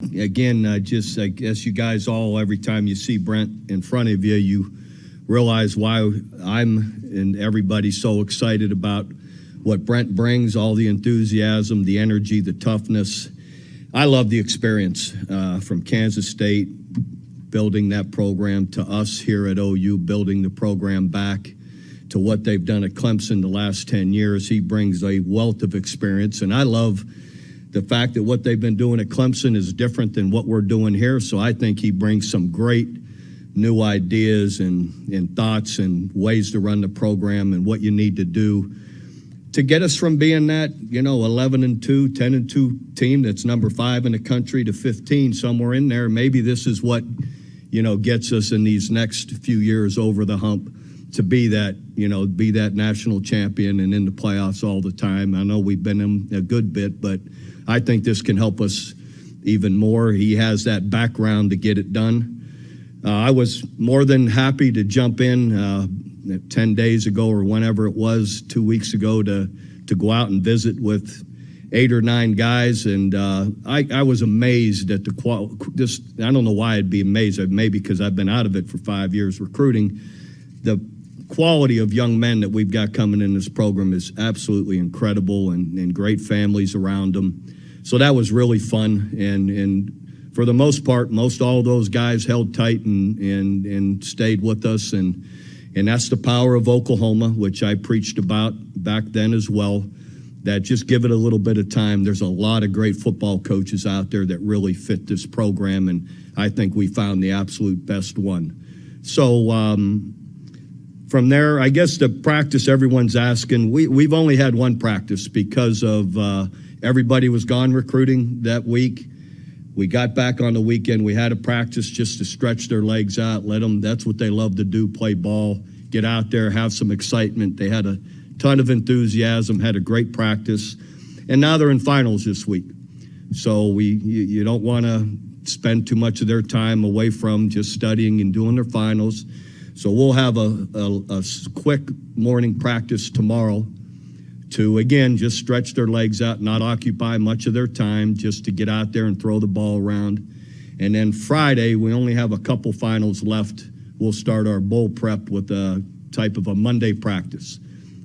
Again, I guess you guys all, every time you see Brent in front of you, you realize why I'm and everybody's so excited about what Brent brings, all the enthusiasm, the energy, the toughness. I love the experience from Kansas State, building that program, to us here at OU, building the program back, to what they've done at Clemson the last 10 years. He brings a wealth of experience, and I love the fact that what they've been doing at Clemson is different than what we're doing here. So I think he brings some great new ideas and thoughts and ways to run the program and what you need to do to get us from being that, 11-2, 10-2 team that's number 5 in the country to 15, somewhere in there. Maybe this is what, gets us in these next few years over the hump to be that national champion and in the playoffs all the time. I know we've been in a good bit, but I think this can help us even more. He has that background to get it done. I was more than happy to jump in 10 days ago or whenever it was, 2 weeks ago, to go out and visit with 8 or 9 guys, and I was amazed at the quality. I don't know why I'd be amazed. Maybe because I've been out of it for 5 years recruiting. The quality of young men that we've got coming in this program is absolutely incredible, and great families around them. So that was really fun, and for the most part, all those guys held tight and stayed with us, and that's the power of Oklahoma, which I preached about back then as well, that just give it a little bit of time. There's a lot of great football coaches out there that really fit this program, and I think we found the absolute best one. So from there, I guess the practice everyone's asking, we've only had one practice because of everybody was gone recruiting that week. We got back on the weekend. We had a practice just to stretch their legs out, that's what they love to do, play ball, get out there, have some excitement. They had a ton of enthusiasm, had a great practice, and now they're in finals this week. So you don't want to spend too much of their time away from just studying and doing their finals. So we'll have a quick morning practice tomorrow to, again, just stretch their legs out, not occupy much of their time, just to get out there and throw the ball around. And then Friday, we only have a couple finals left. We'll start our bowl prep with a type of a Monday practice.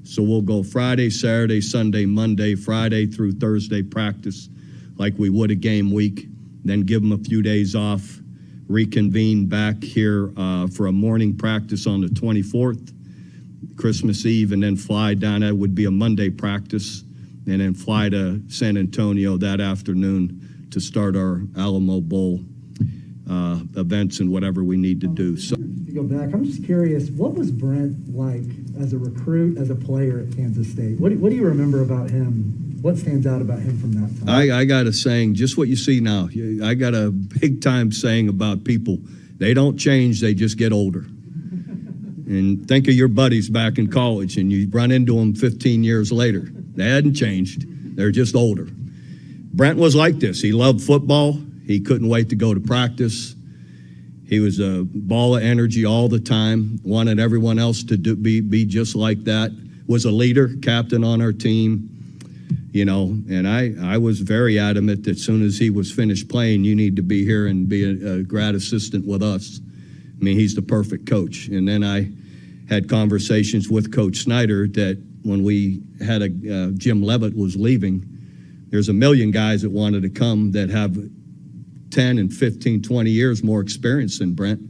So we'll go Friday, Saturday, Sunday, Monday, Friday through Thursday practice like we would a game week, then give them a few days off, reconvene back here for a morning practice on the 24th, Christmas Eve, and then fly down. That would be a Monday practice, and then fly to San Antonio that afternoon to start our Alamo Bowl events and whatever we need to do. So, to go back, I'm just curious, what was Brent like as a recruit, as a player at Kansas State? What do you remember about him? What stands out about him from that time? I got a saying, just what you see now. I got a big time saying about people. They don't change, they just get older. And think of your buddies back in college, and you run into them 15 years later. They hadn't changed. They're just older. Brent was like this. He loved football. He couldn't wait to go to practice. He was a ball of energy all the time, wanted everyone else to be just like that, was a leader, captain on our team, and I was very adamant that as soon as he was finished playing, you need to be here and be a grad assistant with us. I mean, he's the perfect coach. And then I had conversations with Coach Snyder that when we had Jim Leavitt was leaving, there's a million guys that wanted to come that have 10 and 15, 20 years more experience than Brent.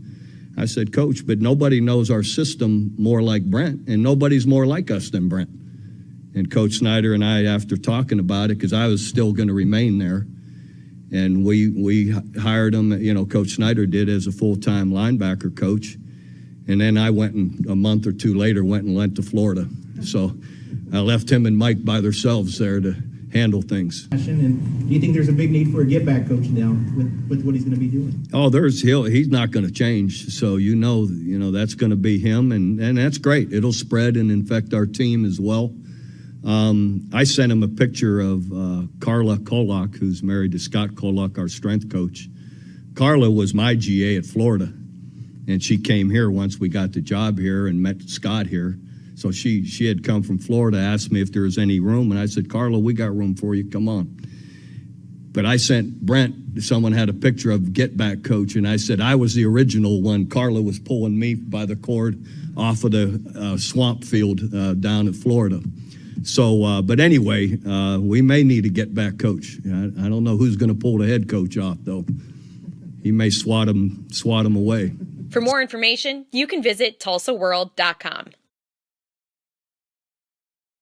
I said, Coach, but nobody knows our system more like Brent, and nobody's more like us than Brent. And Coach Snyder and I, after talking about it, because I was still going to remain there, and we hired him, Coach Snyder did, as a full-time linebacker coach. And then I went, and a month or two later, went to Florida. So I left him and Mike by themselves there to handle things. And do you think there's a big need for a get-back coach now with what he's going to be doing? Oh, he's not going to change. So that's going to be him, and that's great. It'll spread and infect our team as well. I sent him a picture of Carla Kolak, who's married to Scott Kolak, our strength coach. Carla was my GA at Florida, and she came here once we got the job here and met Scott here. So she had come from Florida, asked me if there was any room, and I said, Carla, we got room for you, come on. But I sent Brent, someone had a picture of get back coach, and I said I was the original one. Carla was pulling me by the cord off of the swamp field down in Florida. So, but anyway, we may need a get back coach. I don't know who's going to pull the head coach off, though. He may swat him away. For more information, you can visit TulsaWorld.com.